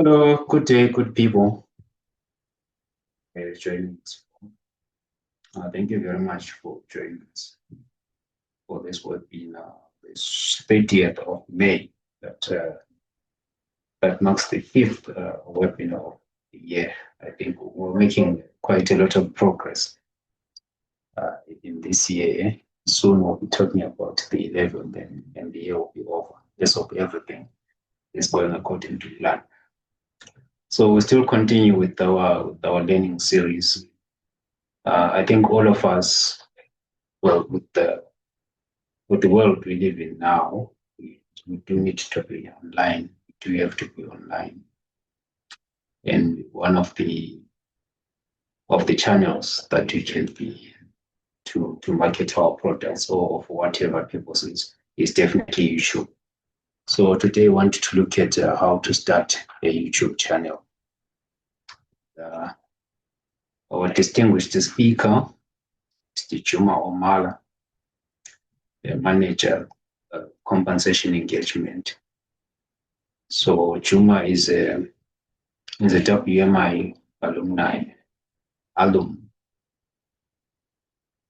Hello, good day, good people. Joining us. Thank you very much for joining us for this webinar, this 30th of May, that marks the fifth webinar of the year. I think we're making quite a lot of progress in this year. Soon we'll be talking about the 11th and the year will be over. Let's hope everything is going according to plan. So we still continue with our learning series. I think all of us, well, with the world we live in now, we do need to be online. We do have to be online, and one of the channels that we can be to market our products or for whatever purposes is definitely YouTube. So today I want to look at how to start a YouTube channel. Our distinguished speaker, Mr. Juma Omala, the manager compensation engagement. So Juma is a WMI alum.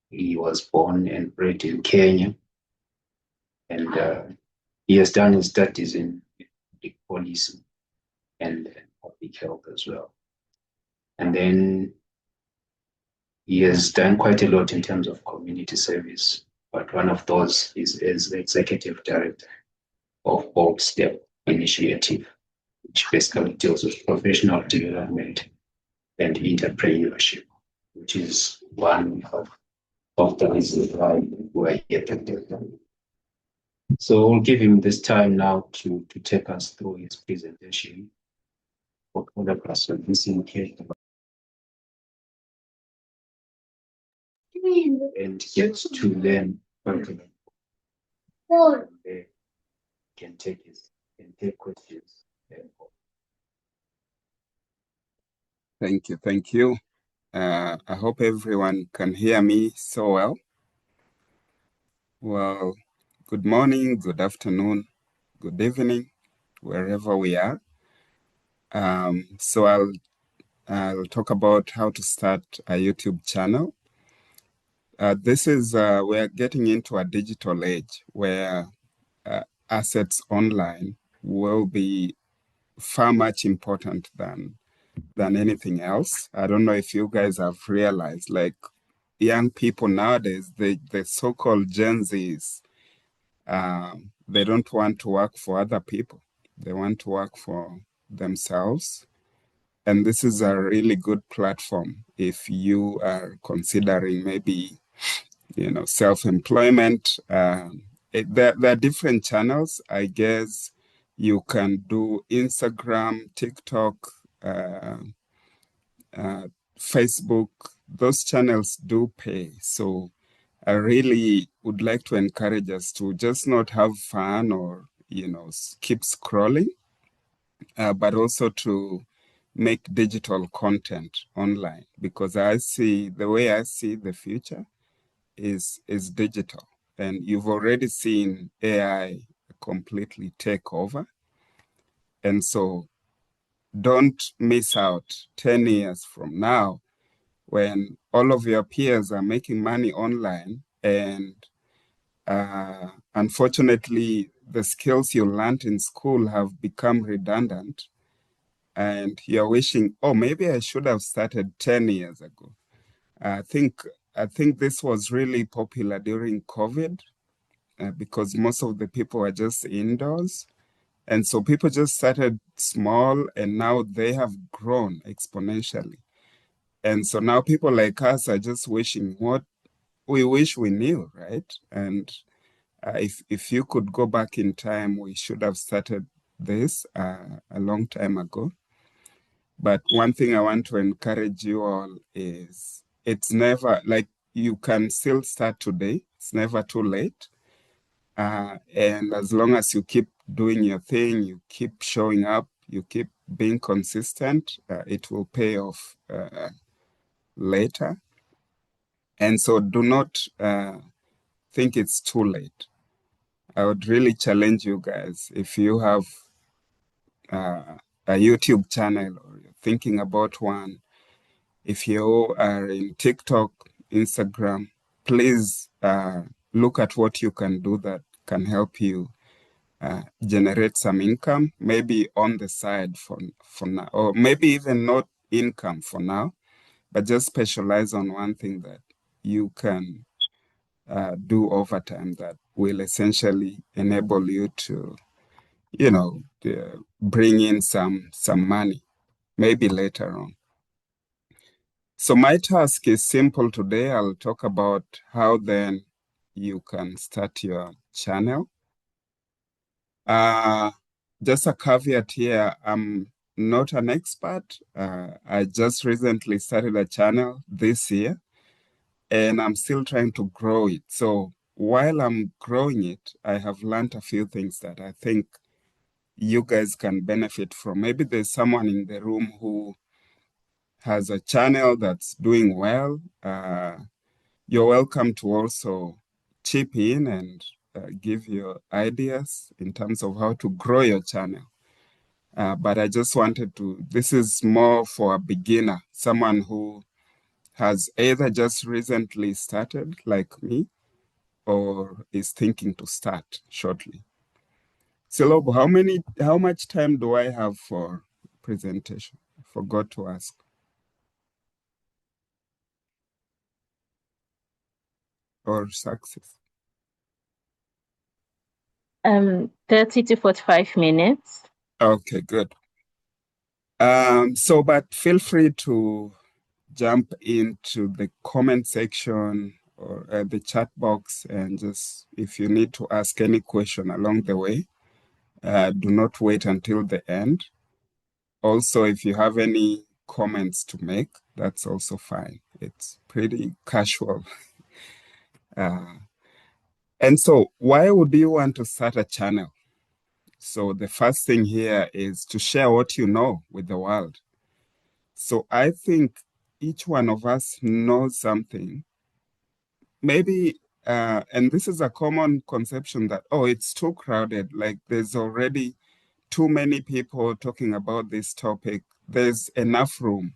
He was born and bred in Kenya, and he has done his studies in public policy and public health as well. And then he has done quite a lot in terms of community service, but one of those is as executive director of Bold Step Initiative, which basically deals with professional development and entrepreneurship, which is one of the reasons why we're here today. So we'll give him this time now to take us through his presentation for all of us on this engagement and get to learn something. Can take questions. Thank you. I hope everyone can hear me so well. Well, good morning, good afternoon, good evening, wherever we are. So I'll talk about how to start a YouTube channel. This is, we're getting into a digital age where assets online will be far much important than anything else. I don't know if you guys have realized, like young people nowadays, the so-called Gen Zs, they don't want to work for other people. They want to work for themselves. And this is a really good platform if you are considering maybe, self-employment. There are different channels. I guess you can do Instagram, TikTok, Facebook. Those channels do pay. So I really would like to encourage us to just not have fun or, keep scrolling, but also to make digital content online, because the way I see the future is digital. And you've already seen AI completely take over. And so don't miss out 10 years from now when all of your peers are making money online, and unfortunately, the skills you learned in school have become redundant, and you're wishing, oh, maybe I should have started 10 years ago. I think this was really popular during COVID because most of the people were just indoors. And so people just started small, and now they have grown exponentially. And so now people like us are just wishing what we wish we knew, right? And if you could go back in time, we should have started this a long time ago. But one thing I want to encourage you all is it's never, like, you can still start today. It's never too late. And as long as you keep doing your thing, you keep showing up, you keep being consistent, it will pay off later. And so do not think it's too late. I would really challenge you guys, if you have a YouTube channel or you're thinking about one, if you are in TikTok, Instagram, please look at what you can do that can help you generate some income, maybe on the side for now, or maybe even not income for now, but just specialize on one thing that you can do over time that will essentially enable you to, bring in some money, maybe later on. So my task is simple today. I'll talk about how then you can start your channel. Just a caveat here, I'm not an expert. I just recently started a channel this year, and I'm still trying to grow it. So while I'm growing it, I have learned a few things that I think you guys can benefit from. Maybe there's someone in the room who has a channel that's doing well. You're welcome to also chip in and give your ideas in terms of how to grow your channel. But I just wanted to, this is more for a beginner, someone who has either just recently started like me or is thinking to start shortly. Silobo, how much time do I have for presentation? I forgot to ask. Or success? 30 to 45 minutes. Okay, good. But feel free to jump into the comment section or the chat box, and just if you need to ask any question along the way, do not wait until the end. Also, if you have any comments to make, that's also fine. It's pretty casual. And so why would you want to start a channel? So the first thing here is to share what you know with the world. So I think each one of us knows something. Maybe, and this is a common conception that, oh, it's too crowded. Like there's already too many people talking about this topic. There's enough room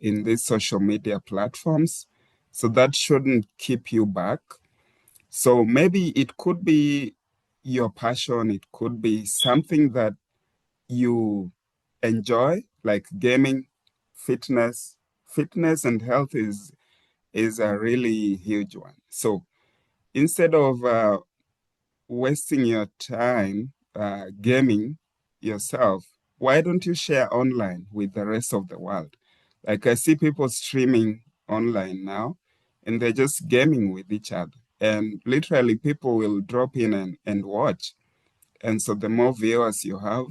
in these social media platforms. So that shouldn't keep you back. So maybe it could be your passion. It could be something that you enjoy, like gaming, fitness. Fitness and health is a really huge one. So instead of wasting your time gaming yourself, why don't you share online with the rest of the world? Like I see people streaming online now, and they're just gaming with each other. And literally people will drop in and watch. And so the more viewers you have,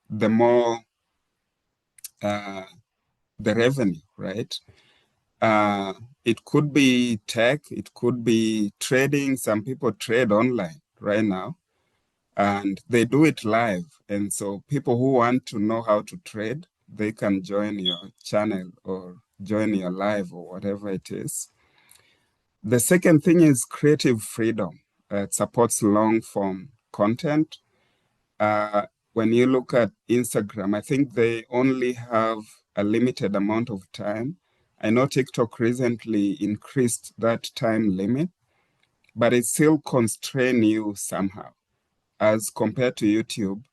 the more the revenue, right? It could be tech, it could be trading. Some people trade online right now, and they do it live. And so people who want to know how to trade, they can join your channel or join your live or whatever it is. The second thing is creative freedom. It supports long form content. When you look at Instagram, I think they only have a limited amount of time. I know TikTok recently increased that time limit, but it still constrains you somehow as compared to YouTube,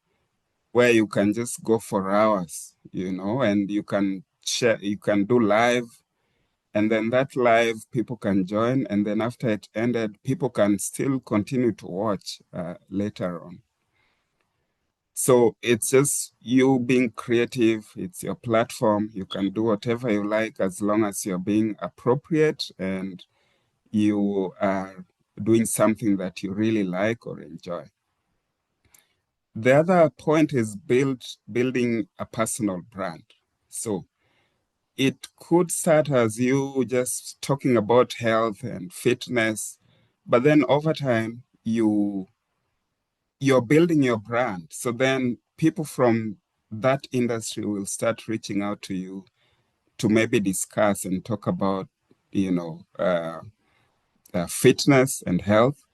where you can just go for hours, and you can share, you can do live, and then that live people can join, and then after it ended, people can still continue to watch later on. So it's just you being creative. It's your platform. You can do whatever you like as long as you're being appropriate and you are doing something that you really like or enjoy. The other point is building a personal brand. So it could start as you just talking about health and fitness, but then over time you're building your brand. So then people from that industry will start reaching out to you to maybe discuss and talk about, fitness and health.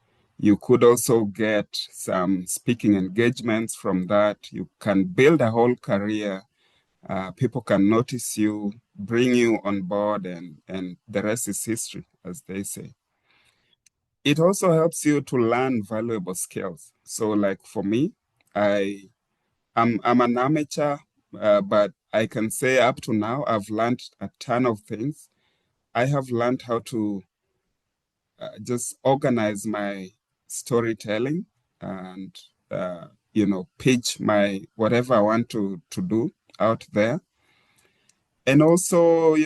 You could also get some speaking engagements from that. You can build a whole career. People can notice you, bring you on board, and the rest is history, as they say. It also helps you to learn valuable skills. So like for me, I'm an amateur, but I can say up to now, I've learned a ton of things. I have learned how to just organize my storytelling and, pitch my whatever I want to do out there. And also,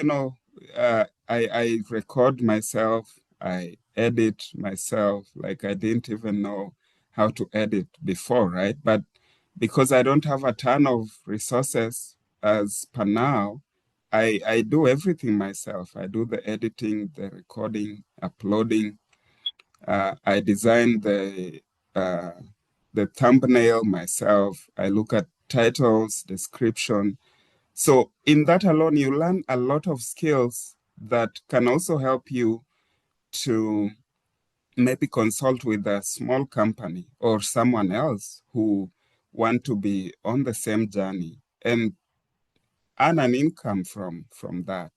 I record myself, I edit myself, like I didn't even know how to edit before, right? But because I don't have a ton of resources as per now, I do everything myself. I do the editing, the recording, uploading. I design the thumbnail myself. I look at titles, description. So in that alone, you learn a lot of skills that can also help you to maybe consult with a small company or someone else who want to be on the same journey and earn an income from that.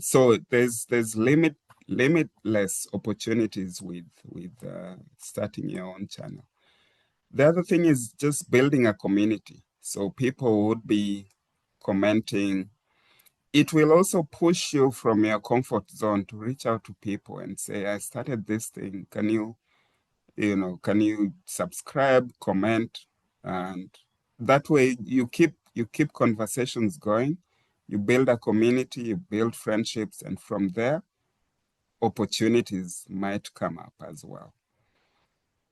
So there's limitless opportunities with starting your own channel. The other thing is just building a community. So people would be commenting. It will also push you from your comfort zone to reach out to people and say, I started this thing. Can you subscribe, comment? And that way you keep conversations going. You build a community, you build friendships, and from there, opportunities might come up as well.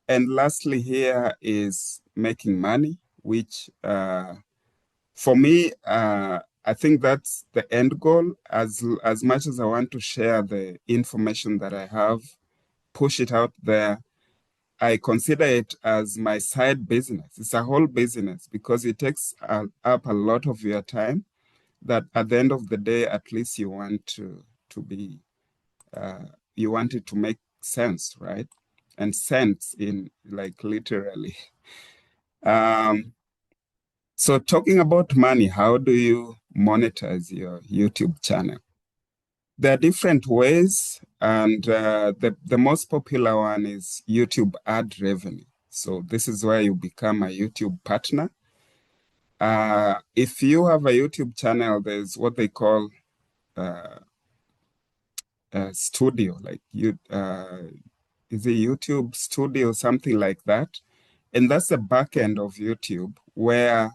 And lastly, here is making money, which for me, I think that's the end goal. As much as I want to share the information that I have, push it out there, I consider it as my side business. It's a whole business because it takes up a lot of your time. That at the end of the day, at least you want to be, you want it to make sense, right? And sense in like literally. So talking about money, how do you monetize your YouTube channel? There are different ways, and the most popular one is YouTube ad revenue. So this is where you become a YouTube partner. If you have a YouTube channel, there's what they call studio, like is it YouTube Studio, something like that. And that's the back end of YouTube where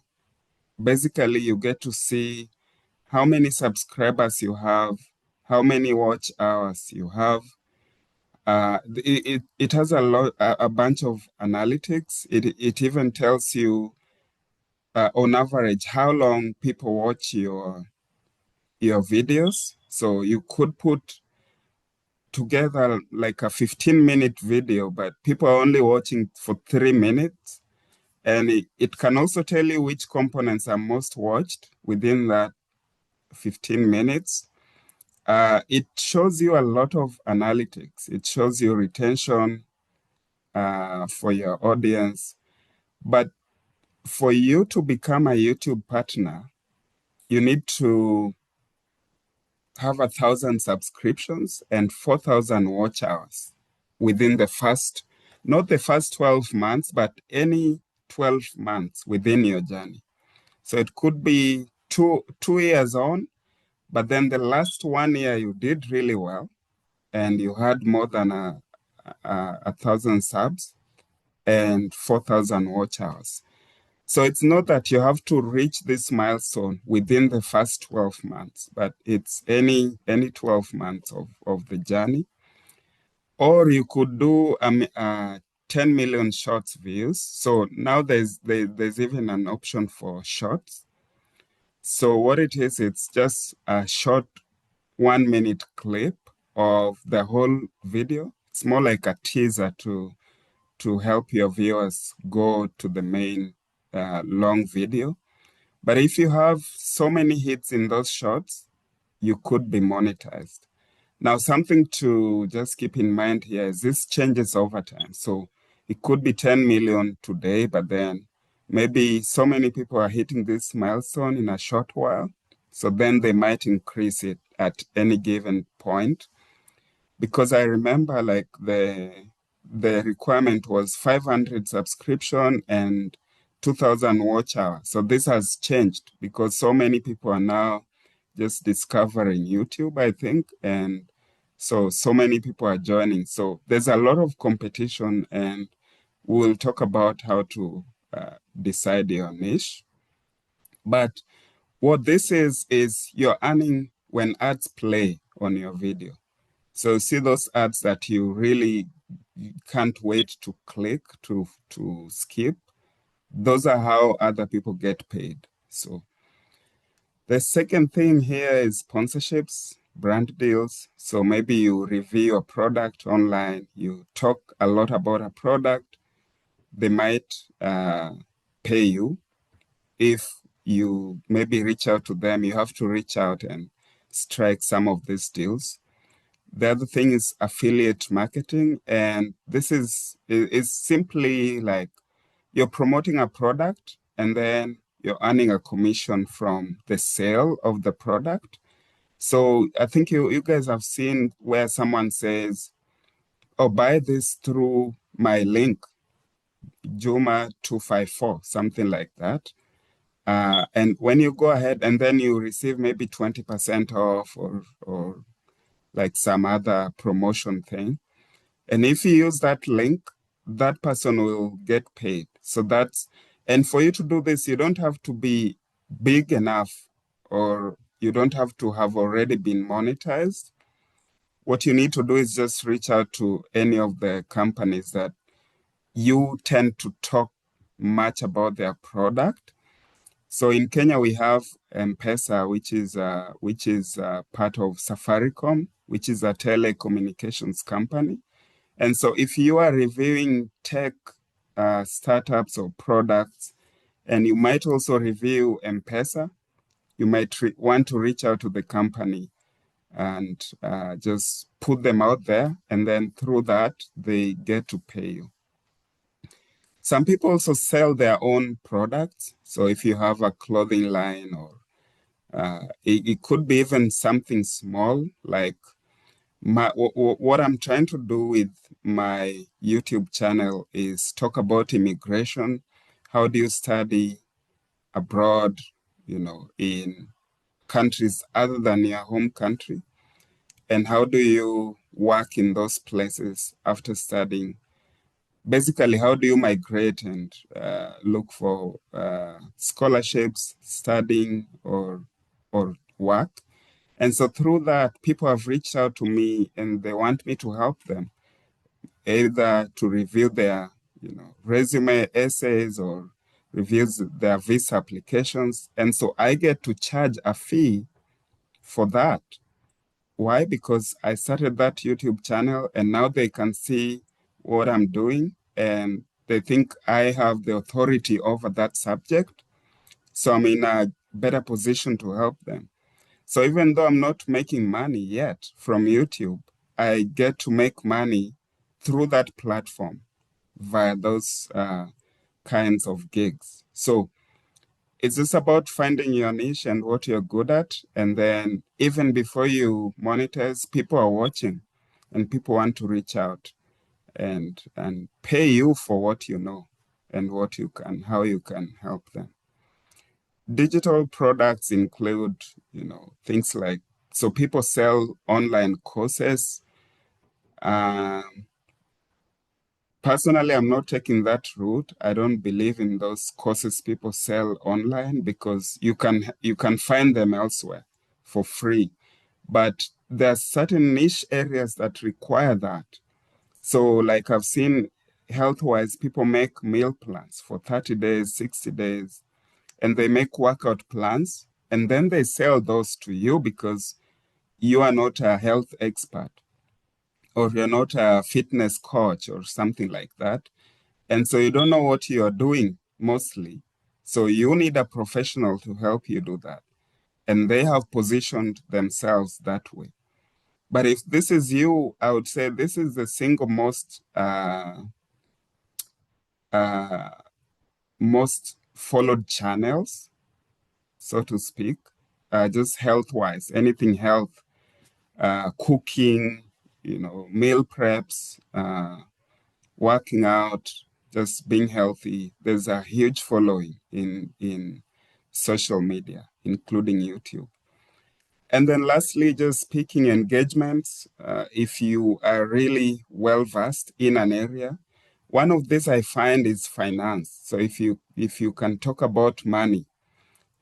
basically you get to see how many subscribers you have, how many watch hours you have. It has a bunch of analytics. It even tells you on average how long people watch your videos. So you could put together like a 15-minute video, but people are only watching for 3 minutes. And it can also tell you which components are most watched within that 15 minutes. It shows you a lot of analytics. It shows you retention for your audience. But for you to become a YouTube partner, you need to have 1,000 subscriptions and 4,000 watch hours within the first, not the first 12 months, but any 12 months within your journey. So it could be two years on, but then the last 1 year you did really well and you had more than 1,000 subs and 4,000 watch hours. So it's not that you have to reach this milestone within the first 12 months, but it's any 12 months of the journey. Or you could do 10 million shorts views. So now there's even an option for shorts. So what it is, it's just a short 1-minute clip of the whole video. It's more like a teaser to help your viewers go to the main long video. But if you have so many hits in those shorts, you could be monetized. Now, something to just keep in mind here is this changes over time. So it could be 10 million today, but then maybe so many people are hitting this milestone in a short while. So then they might increase it at any given point. Because I remember like the requirement was 500 subscription and 2,000 watch hour. So this has changed because so many people are now just discovering YouTube, I think, and so many people are joining. So there's a lot of competition, and we'll talk about how to decide your niche. But what this is you're earning when ads play on your video. So see those ads that you really can't wait to click to skip. Those are how other people get paid. So the second thing here is sponsorships, brand deals. So maybe you review a product online, you talk a lot about a product, they might pay you. If you maybe reach out to them, you have to reach out and strike some of these deals. The other thing is affiliate marketing, and this is simply like you're promoting a product and then you're earning a commission from the sale of the product. So I think you guys have seen where someone says, "Oh, buy this through my link, Juma254," something like that. And when you go ahead and then you receive maybe 20% off or like some other promotion thing. And if you use that link, that person will get paid. So and for you to do this, you don't have to be big enough or you don't have to have already been monetized. What you need to do is just reach out to any of the companies that you tend to talk much about their product. So in Kenya, we have M-Pesa, which is part of Safaricom, which is a telecommunications company. And so if you are reviewing tech startups or products, and you might also review M-Pesa, you might want to reach out to the company and just put them out there. And then through that, they get to pay you. Some people also sell their own products. So if you have a clothing line or it could be even something small like what I'm trying to do with my YouTube channel is talk about immigration. How do you study abroad, in countries other than your home country? And how do you work in those places after studying? Basically, how do you migrate and look for scholarships, studying, or work? And so through that, people have reached out to me and they want me to help them, either to review their resume essays or reviews their visa applications. And so I get to charge a fee for that. Why? Because I started that YouTube channel and now they can see what I'm doing and they think I have the authority over that subject. So I'm in a better position to help them. So even though I'm not making money yet from YouTube, I get to make money through that platform via those kinds of gigs. So it's just about finding your niche and what you're good at. And then even before you monetize, people are watching and people want to reach out and pay you for what you know and how you can help them. Digital products include, things like, so people sell online courses. Personally, I'm not taking that route. I don't believe in those courses people sell online because you can find them elsewhere for free. But there are certain niche areas that require that. So like I've seen health-wise, people make meal plans for 30 days, 60 days, and they make workout plans, and then they sell those to you because you are not a health expert or you're not a fitness coach or something like that. And so you don't know what you're doing mostly. So you need a professional to help you do that. And they have positioned themselves that way. But if this is you, I would say this is the single most most followed channels, so to speak, just health-wise, anything health, cooking, meal preps, working out, just being healthy. There's a huge following in social media, including YouTube. And then lastly, just speaking engagements. If you are really well-versed in an area, one of these I find is finance. So if you can talk about money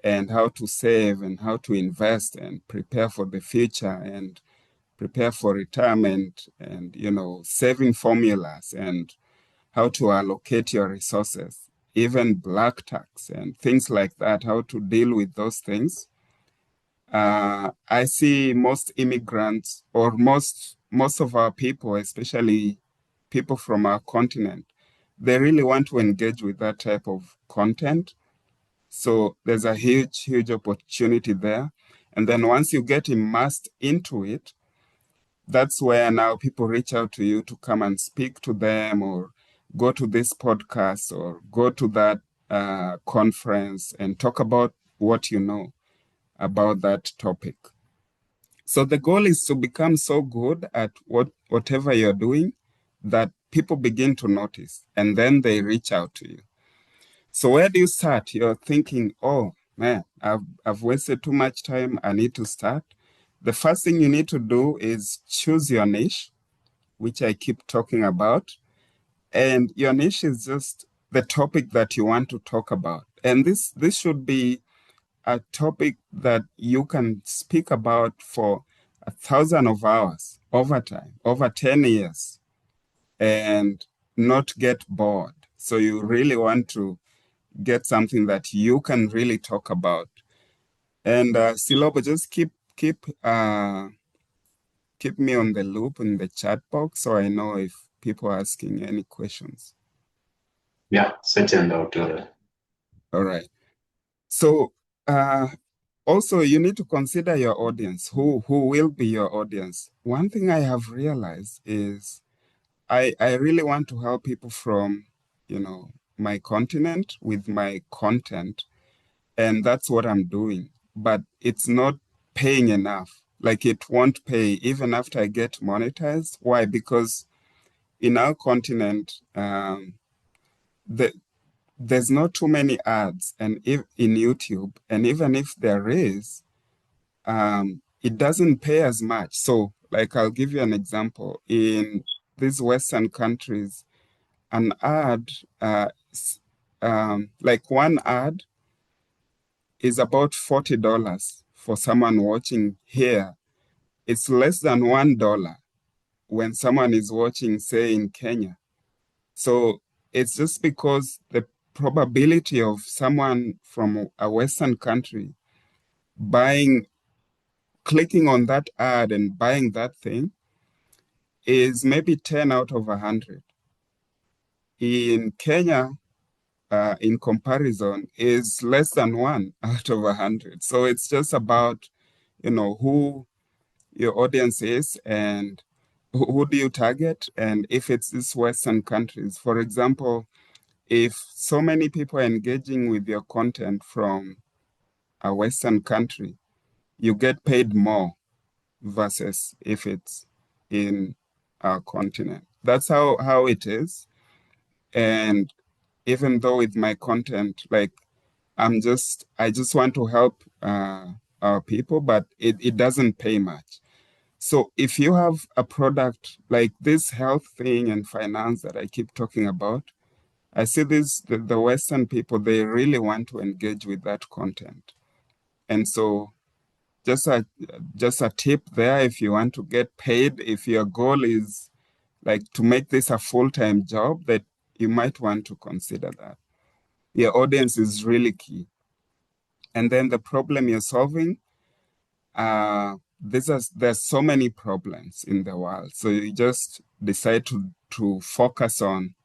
and how to save and how to invest and prepare for the future and prepare for retirement and, saving formulas and how to allocate your resources, even black tax and things like that, how to deal with those things. I see most immigrants or most of our people, especially people from our continent, they really want to engage with that type of content. So there's a huge, huge opportunity there. And then once you get immersed into it, that's where now people reach out to you to come and speak to them or go to this podcast or go to that conference and talk about what you know about that topic. So the goal is to become so good at whatever you're doing that people begin to notice and then they reach out to you. So where do you start? You're thinking, oh man, I've wasted too much time. I need to start. The first thing you need to do is choose your niche, which I keep talking about. And your niche is just the topic that you want to talk about. And this should be a topic that you can speak about for 1,000 of hours over time, over 10 years, and not get bored. So you really want to get something that you can really talk about. And Silobo, just keep me on the loop in the chat box so I know if people are asking any questions. Yeah, certainly, Dr. All right. So also, you need to consider your audience. Who will be your audience? One thing I have realized is I really want to help people from, my continent with my content. And that's what I'm doing. But it's not paying enough. Like it won't pay even after I get monetized. Why? Because in our continent, there's not too many ads and if in YouTube. And even if there is, it doesn't pay as much. So like, I'll give you an example. In these Western countries, an ad, like one ad is about $40 for someone watching here. It's less than $1 when someone is watching, say, in Kenya. So it's just because the probability of someone from a Western country clicking on that ad and buying that thing is maybe 10 out of 100. In Kenya, in comparison, is less than 1 out of 100. So it's just about, who your audience is and who do you target, and if it's these Western countries. For example, if so many people are engaging with your content from a Western country, you get paid more versus if it's in our continent. That's how it is. And even though with my content, like I just want to help our people, but it doesn't pay much. So if you have a product like this health thing and finance that I keep talking about, I see the Western people, they really want to engage with that content. And so just a tip there, if you want to get paid, if your goal is like to make this a full-time job, that you might want to consider that. Your audience is really key. And then the problem you're solving, there's so many problems in the world. So you just decide to focus on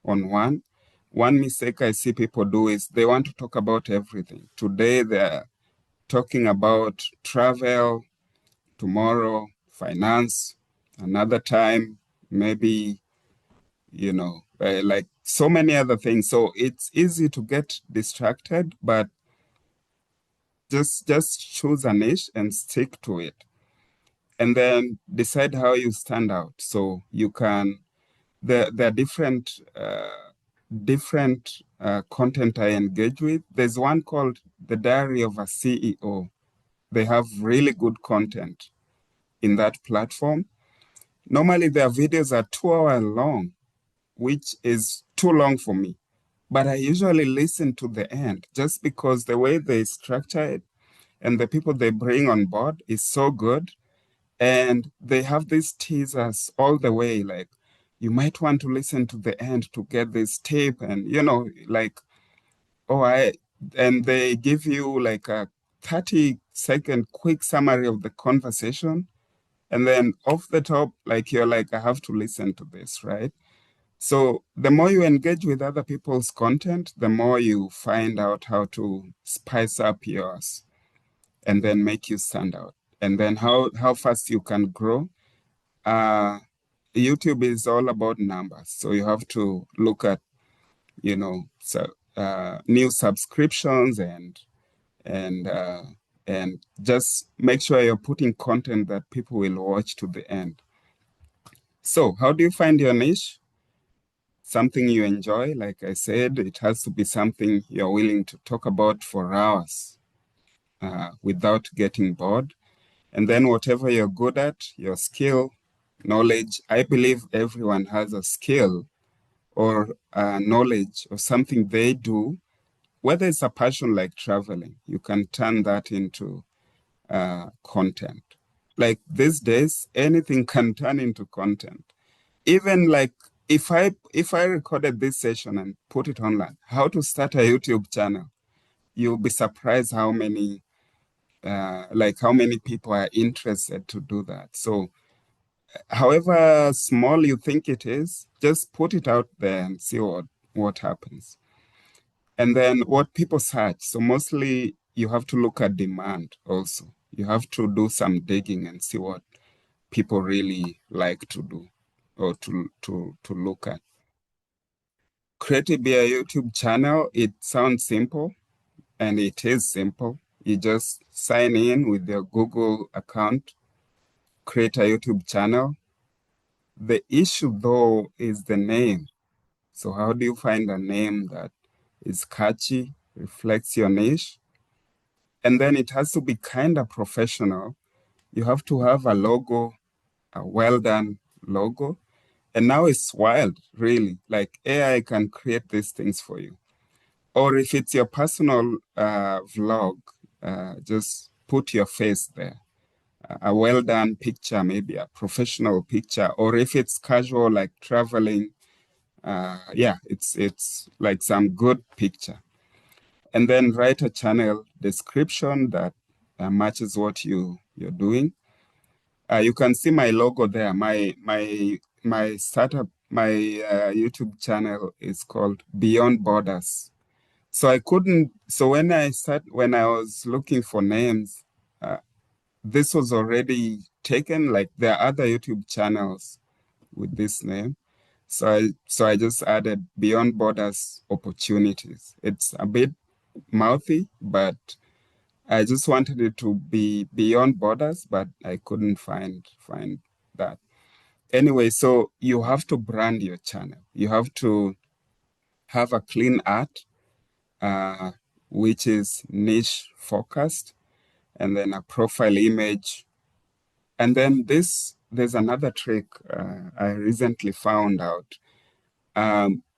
one. One mistake I see people do is they want to talk about everything. Today they're talking about travel, tomorrow finance. Another time, maybe, like so many other things. So it's easy to get distracted, but just choose a niche and stick to it. And then decide how you stand out. So you can, there are different content I engage with. There's one called The Diary of a CEO. They have really good content in that platform. Normally their videos are 2 hours long, which is too long for me. But I usually listen to the end just because the way they structure it and the people they bring on board is so good. And they have these teasers all the way, like you might want to listen to the end to get this tip, and like, and they give you like a 30-second quick summary of the conversation. And then off the top, like you're like, I have to listen to this, right? So the more you engage with other people's content, the more you find out how to spice up yours and then make you stand out. And then how fast you can grow. YouTube is all about numbers. So you have to look at, new subscriptions and just make sure you're putting content that people will watch to the end. So how do you find your niche? Something you enjoy. Like I said, it has to be something you're willing to talk about for hours without getting bored. And then whatever you're good at, your skill, knowledge, I believe everyone has a skill or knowledge or something they do, whether it's a passion like traveling, you can turn that into content. Like these days, anything can turn into content. Even like if I recorded this session and put it online, how to start a YouTube channel, you'll be surprised how many people are interested to do that. So however small you think it is, just put it out there and see what happens. And then what people search. So mostly you have to look at demand also. You have to do some digging and see what people really like to do or to look at. Create be a YouTube channel. It sounds simple, and it is simple. You just sign in with your Google account, create a YouTube channel. The issue, though, is the name. So how do you find a name that is catchy, reflects your niche? And then it has to be kind of professional. You have to have a logo, a well-done logo. And now it's wild, really. Like AI can create these things for you. Or if it's your personal vlog, just put your face there. A well-done picture, maybe a professional picture. Or if it's casual, like traveling, it's like some good picture. And then write a channel description that matches what you're doing. You can see my logo there. My startup, my YouTube channel is called Beyond Borders. So when I was looking for names, this was already taken. Like there are other YouTube channels with this name. So I just added Beyond Borders Opportunities. It's a bit mouthy, but I just wanted it to be beyond borders, but I couldn't find that. Anyway, so you have to brand your channel. You have to have a clean art, which is niche focused, and then a profile image. And then there's another trick I recently found out.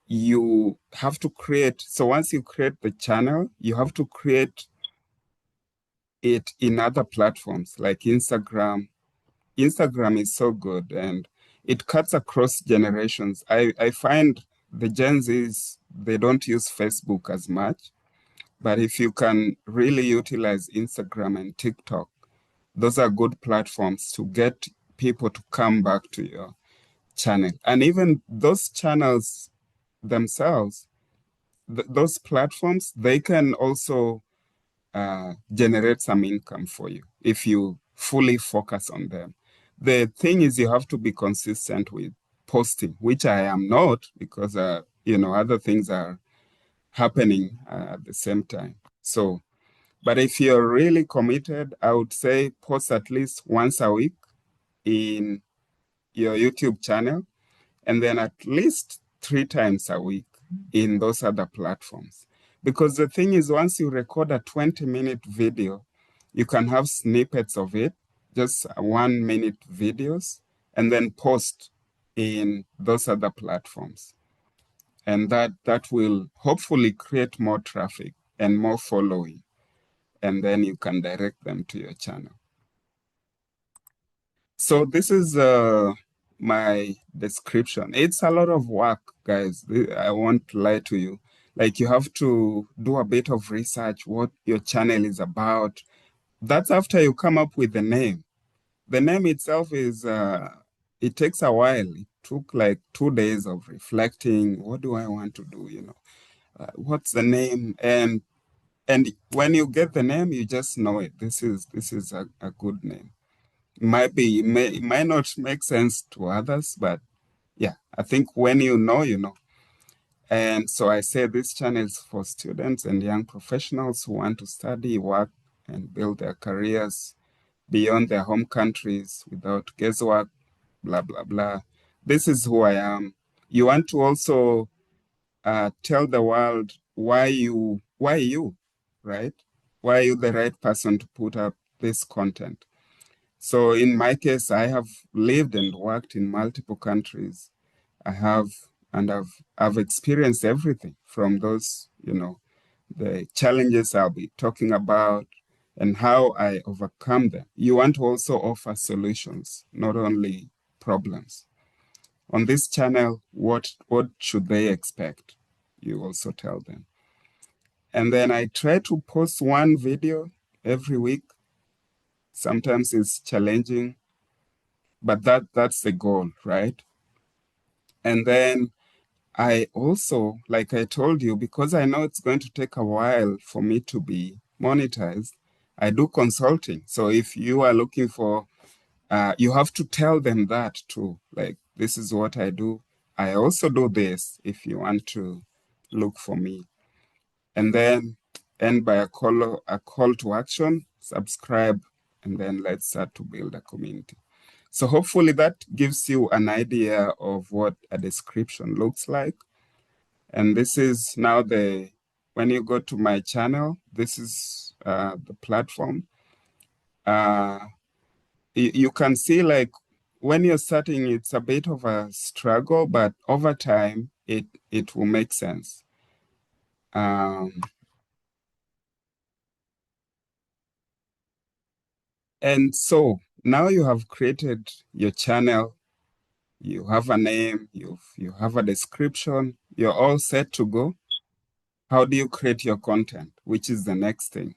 You have to create, so once you create the channel, you have to create it in other platforms like Instagram. Instagram is so good and it cuts across generations. I find the Gen Zs, they don't use Facebook as much, but if you can really utilize Instagram and TikTok, those are good platforms to get people to come back to your channel. And even those channels themselves, those platforms, they can also generate some income for you if you fully focus on them. The thing is you have to be consistent with posting, which I am not because, other things are happening at the same time. So, but if you're really committed, I would say post at least once a week in your YouTube channel, and then at least 3 times a week in those other platforms. Because the thing is, once you record a 20-minute video, you can have snippets of it, just 1-minute videos, and then post in those other platforms. And that will hopefully create more traffic and more following. And then you can direct them to your channel. So this is my description. It's a lot of work, guys. I won't lie to you. Like, you have to do a bit of research what your channel is about. That's after you come up with the name. The name itself is, it takes a while. It took like 2 days of reflecting. What do I want to do? What's the name? And when you get the name, you just know it. This is a good name. It might not make sense to others, but yeah, I think when you know, you know. And so I say this channel is for students and young professionals who want to study, work, and build their careers beyond their home countries without guesswork, blah, blah, blah. This is who I am. You want to also tell the world why you, right? Why are you the right person to put up this content? So in my case, I have lived and worked in multiple countries. I've experienced everything from those, the challenges I'll be talking about and how I overcome them. You want to also offer solutions, not only problems. On this channel, what should they expect? You also tell them. And then I try to post one video every week. Sometimes it's challenging, but that's the goal, right? And then I also, like I told you, because I know it's going to take a while for me to be monetized, I do consulting. So if you are looking for, you have to tell them that too. Like, this is what I do. I also do this if you want to look for me. And then end by a call to action, subscribe, and then let's start to build a community. So hopefully that gives you an idea of what a description looks like. And this is now when you go to my channel, this is the platform. You can see, like, when you're starting, it's a bit of a struggle, but over time, it will make sense. And so now you have created your channel, you have a name, you have a description, you're all set to go. How do you create your content, which is the next thing?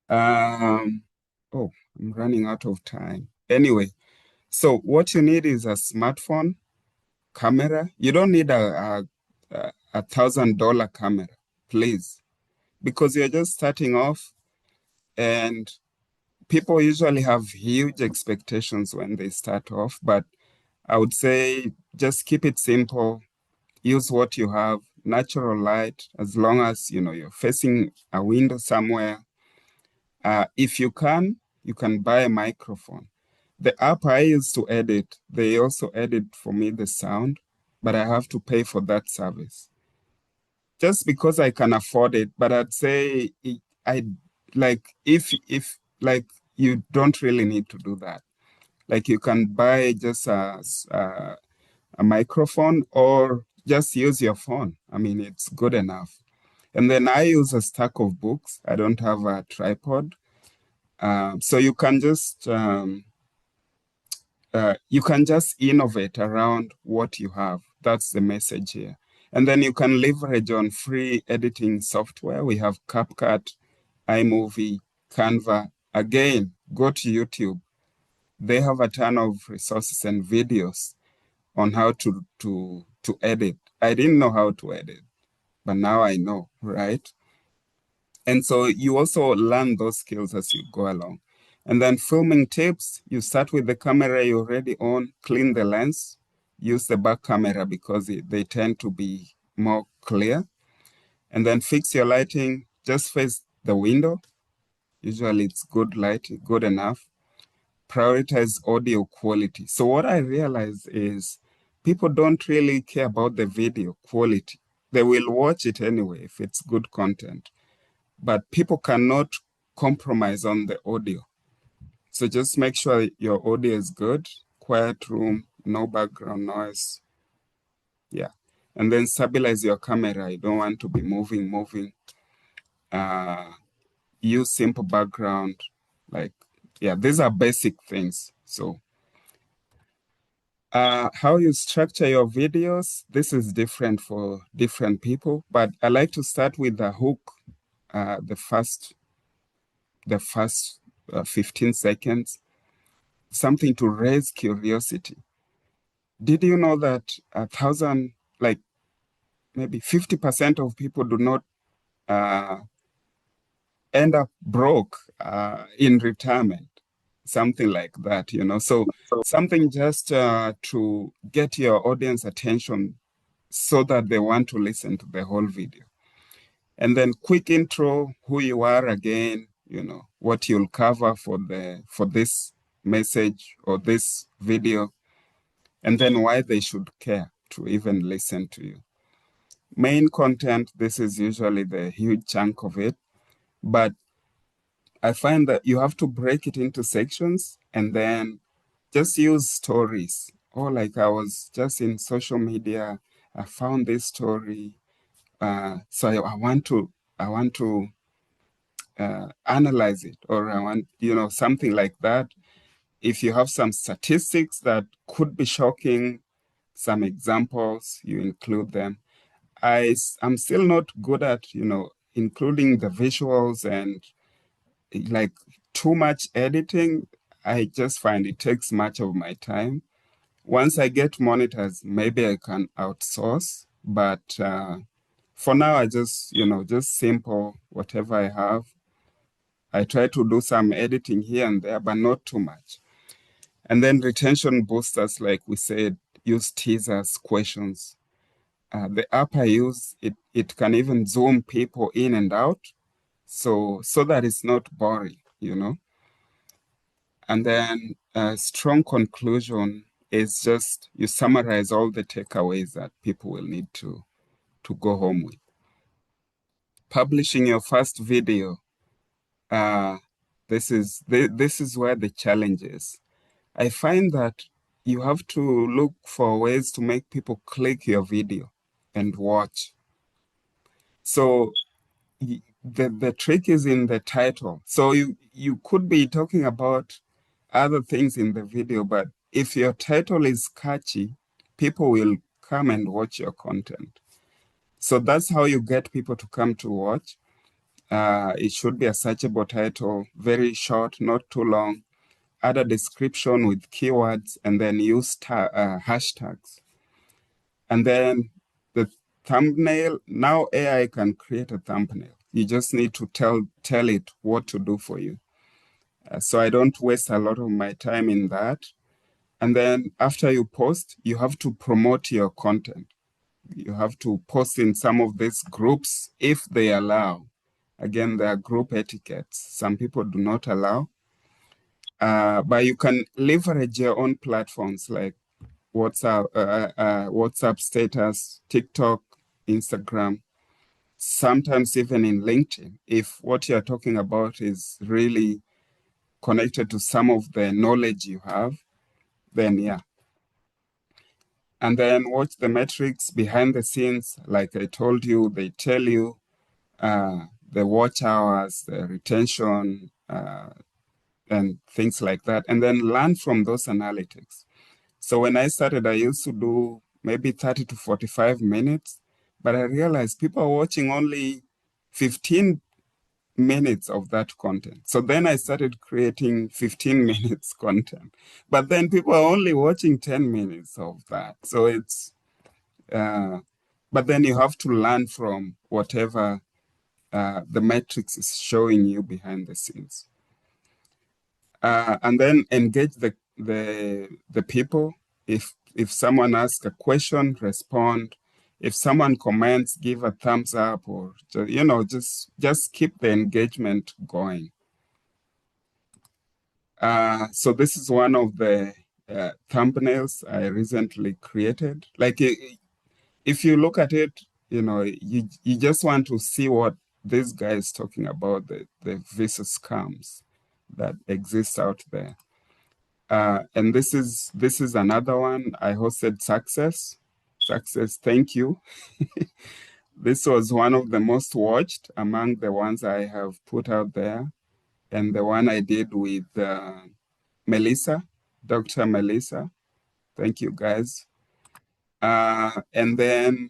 Oh, I'm running out of time. Anyway, so what you need is a smartphone camera. You don't need a $1,000 camera, please, because you're just starting off, and people usually have huge expectations when they start off, but I would say just keep it simple. Use what you have, natural light, as long as you're facing a window somewhere. If you can buy a microphone. The app I use to edit, they also edit for me the sound, but I have to pay for that service. Just because I can afford it, but I'd say if you don't really need to do that. Like, you can buy just a microphone or just use your phone. I mean, it's good enough. And then I use a stack of books. I don't have a tripod. So you can just innovate around what you have. That's the message here. And then you can leverage on free editing software. We have CapCut, iMovie, Canva. Again, go to YouTube. They have a ton of resources and videos on how to edit. I didn't know how to edit, but now I know, right? And so you also learn those skills as you go along. And then filming tips, you start with the camera you already own, clean the lens, use the back camera because they tend to be more clear. And then fix your lighting, just face the window. Usually it's good lighting, good enough. Prioritize audio quality. So what I realize is people don't really care about the video quality. They will watch it anyway if it's good content. But people cannot compromise on the audio. So just make sure your audio is good, quiet room, no background noise. Yeah. And then stabilize your camera. You don't want to be moving. Use simple background. These are basic things. So how you structure your videos, this is different for different people, but I like to start with the hook, the first 15 seconds, something to raise curiosity. Did you know that maybe 50% of people do not end up broke in retirement? Something like that, So something just to get your audience attention so that they want to listen to the whole video. And then quick intro, who you are again, what you'll cover for this message or this video, and then why they should care to even listen to you. Main content, this is usually the huge chunk of it, but I find that you have to break it into sections and then just use stories. Or like I was just in social media, I found this story. So I want to analyze it, or I want, something like that. If you have some statistics that could be shocking, some examples, you include them. I'm still not good at, including the visuals and like too much editing. I just find it takes much of my time. Once I get monitors, maybe I can outsource, but for now, I just simple, whatever I have. I try to do some editing here and there, but not too much. And then retention boosters, like we said, use teasers, questions. The app I use, it can even zoom people in and out, so that it's not boring, And then a strong conclusion is just you summarize all the takeaways that people will need to go home with. Publishing your first video, this is where the challenge is. I find that you have to look for ways to make people click your video and watch. So the trick is in the title. So you could be talking about other things in the video, but if your title is catchy, people will come and watch your content. So that's how you get people to come to watch. It should be a searchable title, very short, not too long. Add a description with keywords, and then use hashtags. And then the thumbnail, now AI can create a thumbnail. You just need to tell it what to do for you. So I don't waste a lot of my time in that. And then after you post, you have to promote your content. You have to post in some of these groups if they allow. Again, there are group etiquettes. Some people do not allow. But you can leverage your own platforms like WhatsApp status, TikTok, Instagram, sometimes even in LinkedIn. If what you're talking about is really connected to some of the knowledge you have, then yeah. And then watch the metrics behind the scenes. Like I told you, they tell you the watch hours, the retention, and things like that. And then learn from those analytics. So when I started, I used to do maybe 30 to 45 minutes, but I realized people are watching only 15 minutes of that content. So then I started creating 15 minutes content, but then people are only watching 10 minutes of that. So it's, but then you have to learn from whatever the metrics is showing you behind the scenes. And then engage the people. If someone asks a question, respond. If someone comments, give a thumbs up, or just keep the engagement going. So this is one of the thumbnails I recently created. Like if you look at it, you just want to see what this guy is talking about, the visa scams that exist out there. And this is another one. I hosted Success. Thank you. This was one of the most watched among the ones I have put out there. And the one I did with Melissa, Dr. Melissa. Thank you, guys. And then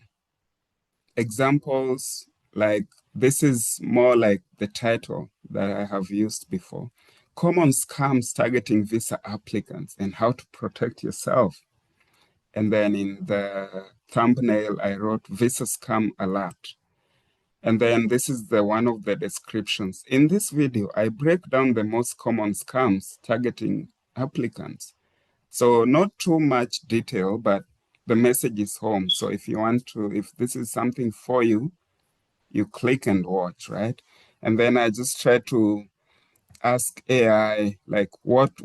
examples, like this is more like the title that I have used before. Common scams targeting visa applicants and how to protect yourself. And then in the thumbnail, I wrote visa scam alert. And then this is one of the descriptions. In this video, I break down the most common scams targeting applicants. So not too much detail, but the message is home. So if this is something for you, you click and watch, right? And then I just try to ask AI, like what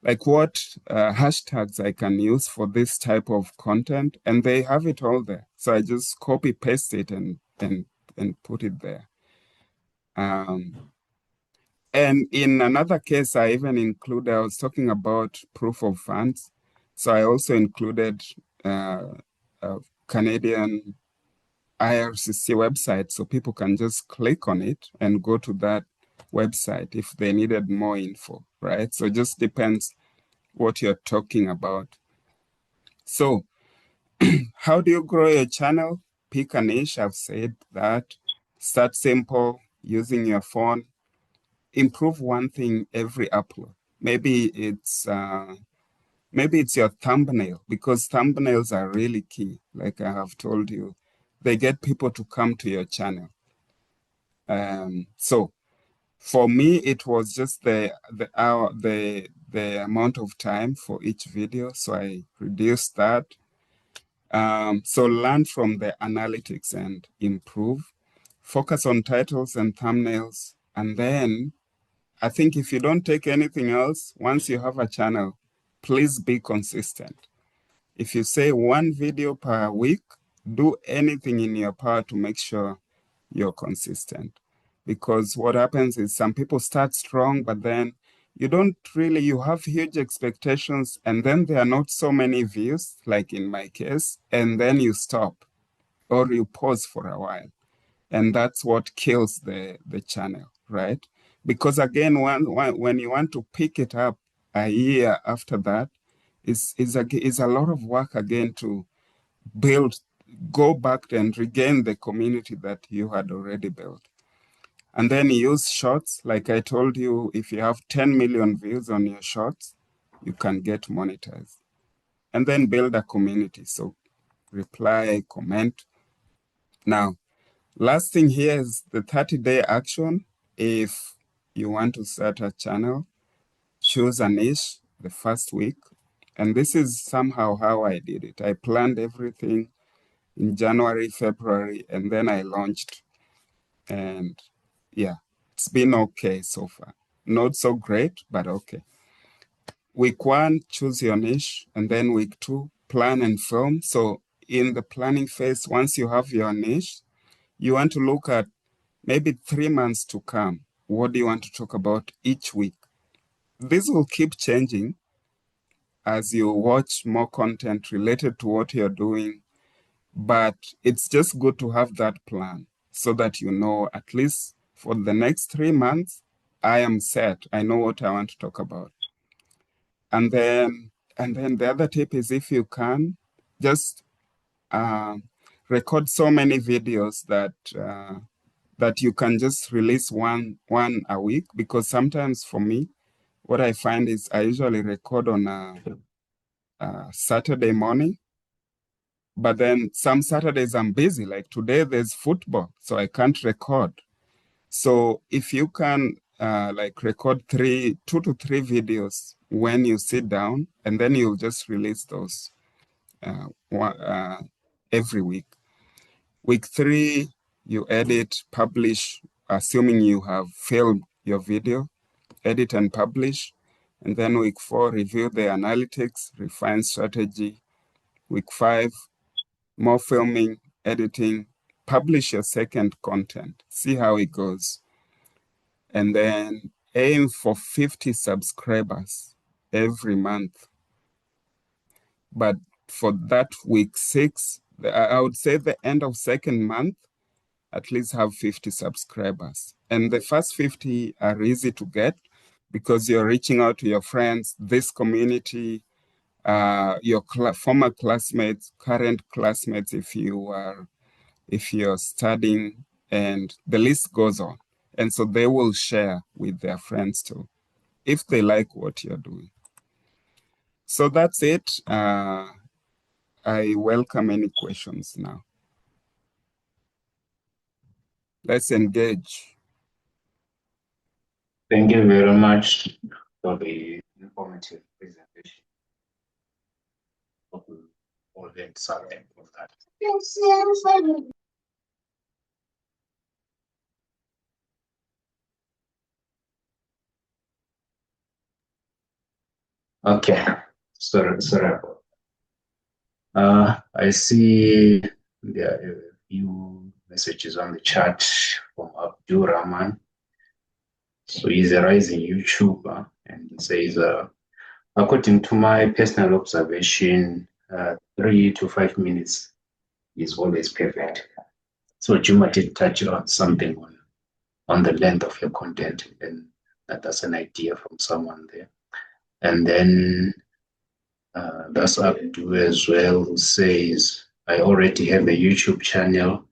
hashtags I can use for this type of content, and they have it all there. So I just copy paste it and put it there. And in another case, I was talking about proof of funds. So I also included a Canadian IRCC website, so people can just click on it and go to that website if they needed more info, right? So it just depends what you're talking about. So how do you grow your channel? Pick a niche. I've said that. Start simple, using your phone. Improve one thing every upload. Maybe it's your thumbnail, because thumbnails are really key. Like I have told you, they get people to come to your channel. So for me, it was just the amount of time for each video. So I reduced that. So learn from the analytics and improve. Focus on titles and thumbnails. And then I think if you don't take anything else, once you have a channel, please be consistent. If you say one video per week, do anything in your power to make sure you're consistent. Because what happens is some people start strong, but then you have huge expectations, and then there are not so many views, like in my case, and then you stop or you pause for a while. And that's what kills the channel, right? Because again, when you want to pick it up a year after that, is a lot of work again to go back and regain the community that you had already built. And then use shorts. Like I told you, if you have 10 million views on your shorts, you can get monetized. And then build a community. So reply, comment. Now, last thing here is the 30-day action. If you want to start a channel, choose a niche the first week. And this is somehow how I did it. I planned everything in January, February, and then I launched. And yeah, it's been okay so far. Not so great, but okay. Week 1, choose your niche. And then week 2, plan and film. So in the planning phase, once you have your niche, you want to look at maybe 3 months to come. What do you want to talk about each week? This will keep changing as you watch more content related to what you're doing. But it's just good to have that plan so that you know at least for the next 3 months, I am set. I know what I want to talk about. And then the other tip is, if you can, just record so many videos that you can just release one a week. Because sometimes for me, what I find is I usually record on a Saturday morning. But then some Saturdays I'm busy, like today there's football, so I can't record. So if you can like record 2 to 3 videos when you sit down, and then you'll just release those every week. Week 3, you edit, publish, assuming you have filmed your video, edit and publish. And then week 4, review the analytics, refine strategy. Week 5, more filming, editing, publish your second content, see how it goes. And then aim for 50 subscribers every month. But for that week 6, I would say the end of second month, at least have 50 subscribers. And the first 50 are easy to get because you're reaching out to your friends, this community, your former classmates, current classmates, if you're studying, and the list goes on. And so they will share with their friends too, if they like what you're doing. So that's it. I welcome any questions now. Let's engage. Thank you very much for the informative presentation. All the something of that. Okay, sorry. I see there are a few messages on the chat from Abdul Rahman. So he's a rising YouTuber, and he says, according to my personal observation, 3 to 5 minutes is always perfect. So Juma did touch on something on the length of your content, and that's an idea from someone there. And then that's Abdul as well, who says, I already have a YouTube channel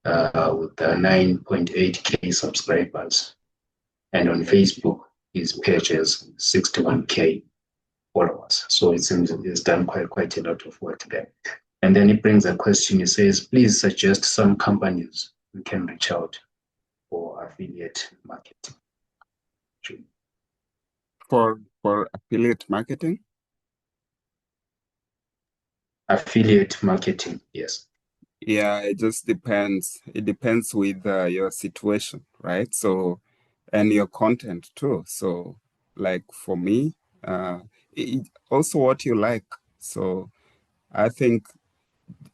with 9.8K subscribers. And on Facebook, his page has 61K followers. So it seems he's done quite a lot of work there. And then he brings a question. He says, please suggest some companies we can reach out for affiliate marketing. For affiliate marketing? Affiliate marketing, yes. Yeah, it just depends. It depends with your situation, right? So, and your content too. So, like for me, also what you like. So, I think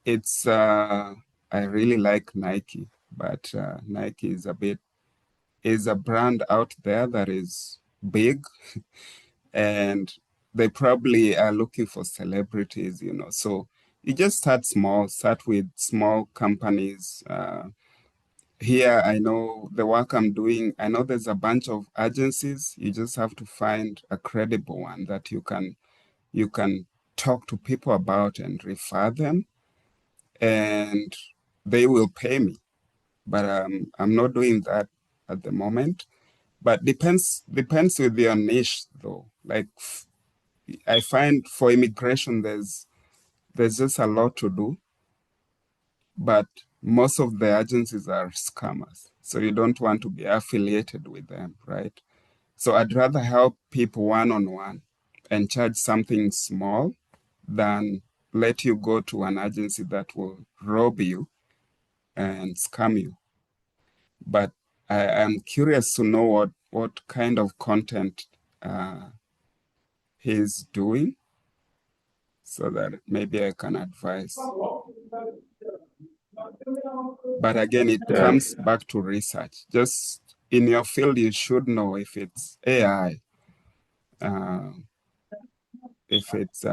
it's, I really like Nike, but Nike is a brand out there that is big and they probably are looking for celebrities, So you just start with small companies. Here, I know the work I'm doing, I know there's a bunch of agencies. You just have to find a credible one that you can talk to people about and refer them, and they will pay me. But I'm not doing that at the moment. But depends with your niche though. Like I find for immigration, there's just a lot to do, but most of the agencies are scammers. So you don't want to be affiliated with them, right? So I'd rather help people one-on-one and charge something small than let you go to an agency that will rob you and scam you. But I'm curious to know what kind of content he's doing, so that maybe I can advise. But again, it comes back to research. Just in your field, you should know if it's AI, if it's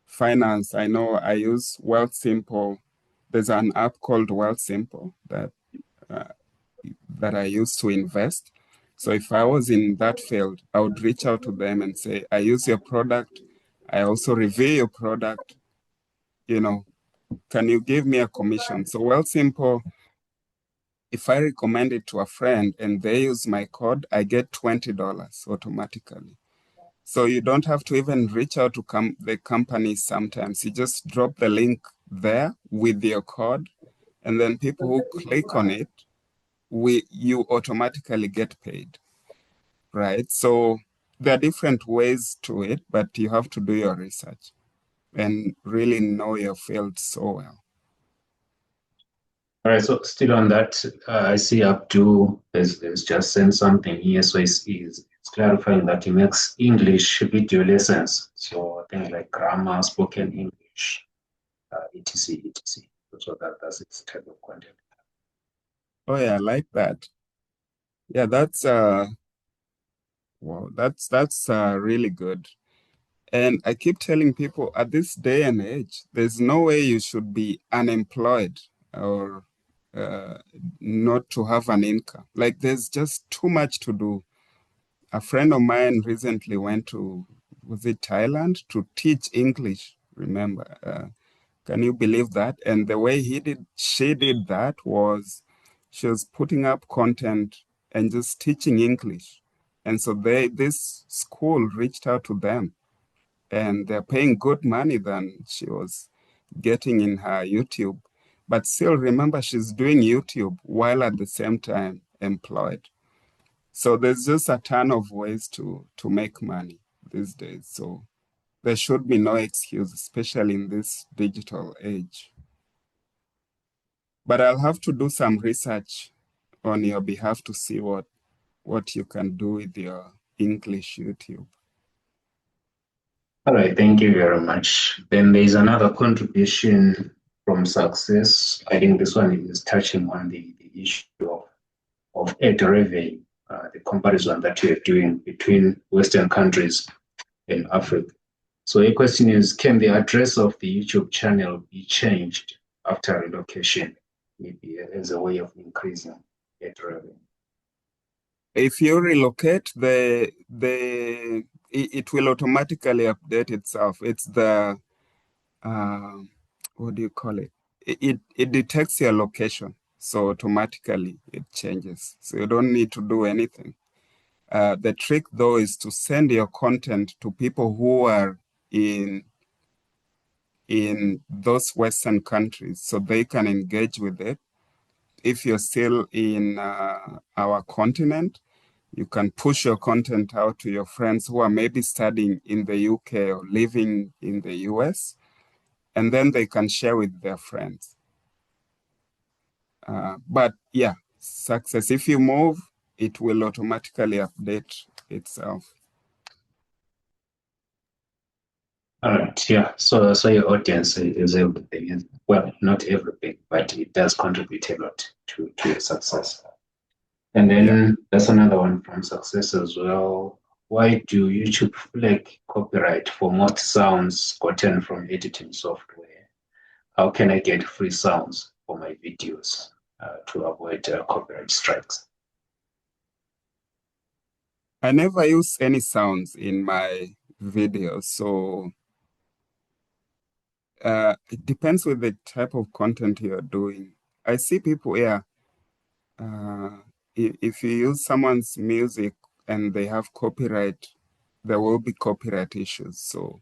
finance. I know I use Wealthsimple. There's an app called Wealthsimple that I use to invest. So if I was in that field, I would reach out to them and say, I use your product. I also review your product. Can you give me a commission? So Wealthsimple, if I recommend it to a friend and they use my code, I get $20 automatically. So you don't have to even reach out to the company sometimes. You just drop the link there with your code, and then people who click on it, you automatically get paid. right? So there are different ways to it, but you have to do your research and really know your field so well. All right, so still on that, I see Abdul has just sent something here. So it's clarifying that he makes English video lessons. So things like grammar, spoken English, etc., etc. So that's its type of content. Oh yeah, I like that. Yeah, that's wow, that's really good. And I keep telling people at this day and age, there's no way you should be unemployed or uh, not to have an income. Like there's just too much to do. A friend of mine recently went to, was it Thailand, to teach English, remember? Can you believe that? And the way she did that was she was putting up content and just teaching English. And so this school reached out to them and they're paying good money than she was getting in her YouTube. But still, remember, she's doing YouTube while at the same time employed. So there's just a ton of ways to make money these days. So there should be no excuse, especially in this digital age. But I'll have to do some research on your behalf to see what you can do with your English YouTube. All right, thank you very much. Then there's another contribution from Success. I think this one is touching on the issue of aid revenue, the comparison that you're doing between Western countries and Africa. So a question is, can the address of the YouTube channel be changed after relocation, maybe as a way of increasing aid revenue? If you relocate, it will automatically update itself. It's the what do you call it? It detects your location, so automatically it changes. So you don't need to do anything. The trick though is to send your content to people who are in those Western countries so they can engage with it. If you're still in our continent, you can push your content out to your friends who are maybe studying in the UK or living in the US, and then they can share with their friends. But yeah, Success, if you move, it will automatically update itself. All right, yeah. So your audience is everything. Well, not everything, but it does contribute a lot to your success. And then That's another one from Success as well. Why do YouTube flag copyright for most sounds gotten from editing software? How can I get free sounds for my videos to avoid copyright strikes? I never use any sounds in my videos, so it depends with the type of content you're doing. I see people, if you use someone's music and they have copyright, there will be copyright issues. So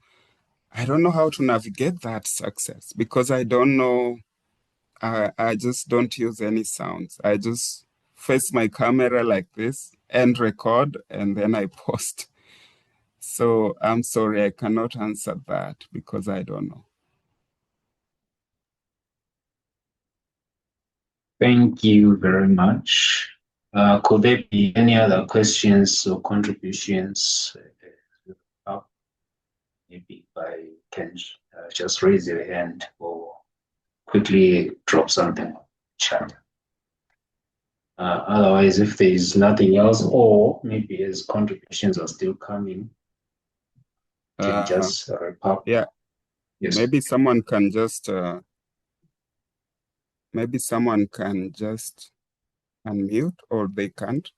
I don't know how to navigate that Success because I don't know. I just don't use any sounds. I just face my camera like this and record, and then I post. So I'm sorry, I cannot answer that because I don't know. Thank you very much. Could there be any other questions or contributions? Maybe I can just raise your hand or quickly drop something in the chat. Otherwise, if there is nothing else, or maybe as contributions are still coming, can just wrap up. Yeah. Yes. Maybe someone can just unmute or they can't.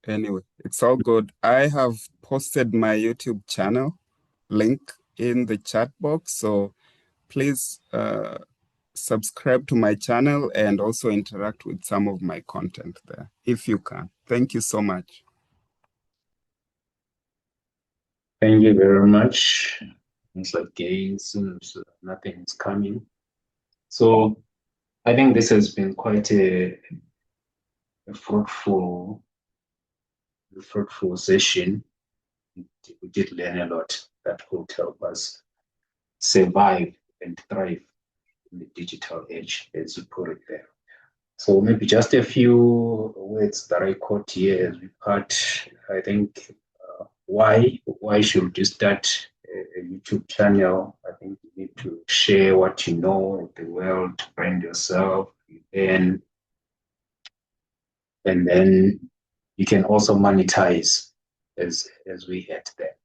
Anyway, it's all good. I have posted my YouTube channel link in the chat box. So please subscribe to my channel and also interact with some of my content there if you can. Thank you so much. Thank you very much. It's like gains, nothing is coming. So I think this has been quite a fruitful session. We did learn a lot that could help us survive and thrive in the digital age, as you put it there. So maybe just a few words that I caught here as we part. I think why should you start a YouTube channel? I think you need to share what you know with the world, brand yourself, and then you can also monetize as we had there.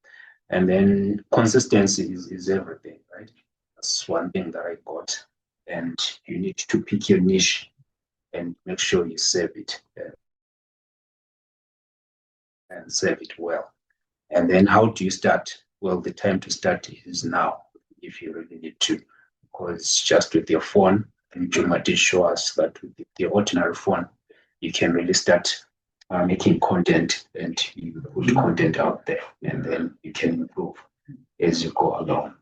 And then consistency is everything, right? That's one thing that I got. And you need to pick your niche and make sure you serve it and serve it well. And then how do you start? Well, the time to start is now, if you really need to, because just with your phone, and Juma did show us that with the ordinary phone, you can really start making content, and you put content out there, and then you can improve as you go along.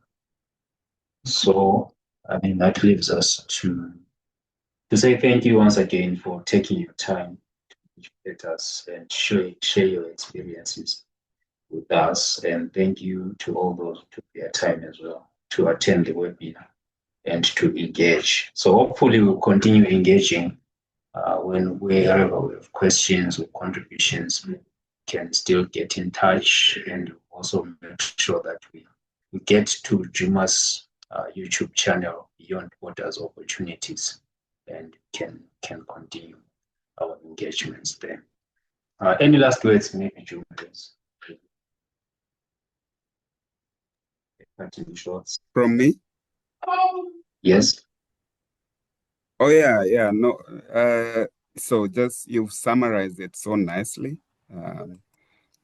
So, I mean, that leaves us to say thank you once again for taking your time to educate us and share your experiences with us. And thank you to all those who took their time as well to attend the webinar and to engage. So hopefully we'll continue engaging wherever we have questions or contributions, we can still get in touch and also make sure that we get to Juma's YouTube channel Beyond Borders Opportunities and can continue our engagements there. Any last words, maybe, Juma? From me? Yes. Oh yeah, no. So just you've summarized it so nicely.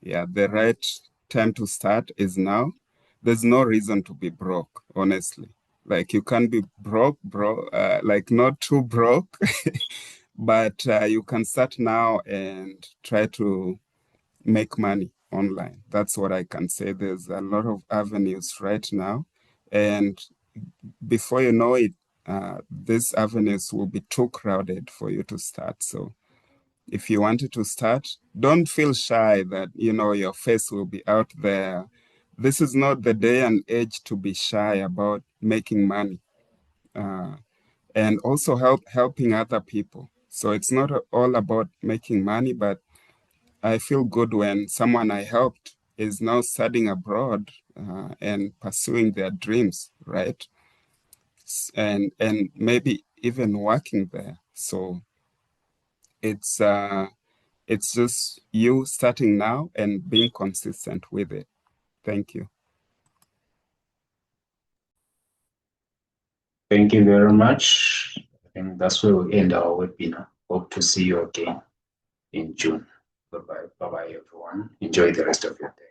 Yeah, the right time to start is now. There's no reason to be broke, honestly. Like you can be broke, like not too broke, but you can start now and try to make money online. That's what I can say. There's a lot of avenues right now. And before you know it, these avenues will be too crowded for you to start. So if you wanted to start, don't feel shy that, your face will be out there. This is not the day and age to be shy about making money. And also helping other people. So it's not all about making money, but I feel good when someone I helped is now studying abroad and pursuing their dreams, right? And maybe even working there. So it's just you starting now and being consistent with it. Thank you. Thank you very much. I think that's where we end our webinar. Hope to see you again in June. Bye-bye. Bye-bye, everyone. Enjoy the rest of your day.